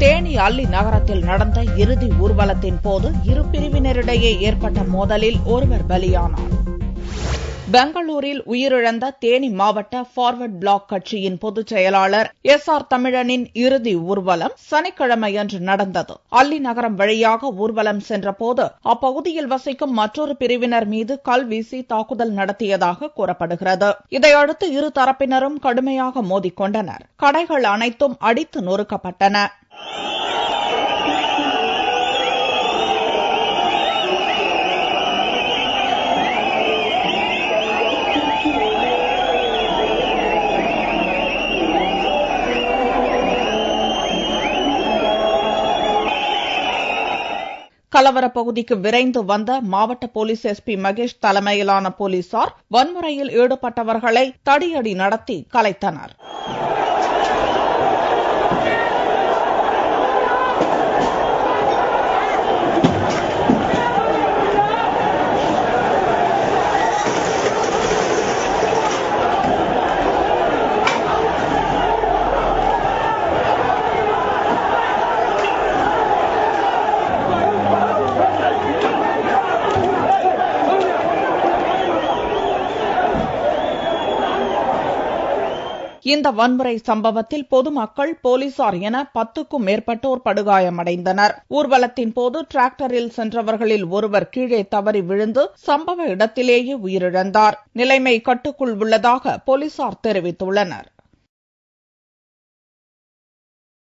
தேனி அல்லி நகரத்தில் நடந்த இறுதி ஊர்வலத்தின் போது இரு பிரிவினரிடையே ஏற்பட்ட மோதலில் ஒருவர் பலியானார். பெங்களூரில் உயிரிழந்த தேனி மாவட்ட பார்வர்ட் பிளாக் கட்சியின் பொதுச் செயலாளர் SR தமிழனின் இறுதி ஊர்வலம் சனிக்கிழமையன்று நடந்தது. அல்லி நகரம் வழியாக ஊர்வலம் சென்றபோது அப்பகுதியில் வசிக்கும் மற்றொரு பிரிவினர் மீது கல் வீசி தாக்குதல் நடத்தியதாக கூறப்படுகிறது. இதையடுத்து இரு தரப்பினரும் கடுமையாக மோதிக்கொண்டனர். கடைகள் அனைத்தும் அடித்து நொறுக்கப்பட்டன. கலவரப் பகுதிக்கு விரைந்து வந்த மாவட்ட போலீஸ் SP மகேஷ் தலைமையிலான போலீசார் வன்முறையில் ஈடுபட்டவர்களை தடியடி நடத்தி கலைத்தனர். இந்த வன்முறை சம்பவத்தில் பொதுமக்கள், போலீசார் என 10க்கும் மேற்பட்டோர் படுகாயமடைந்தனர். ஊர்வலத்தின் போது டிராக்டரில் சென்றவர்களில் ஒருவர் கீழே தவறி விழுந்து சம்பவ இடத்திலேயே உயிரிழந்தார். நிலைமை கட்டுக்குள் உள்ளதாக போலீசார் தெரிவித்துள்ளனர்.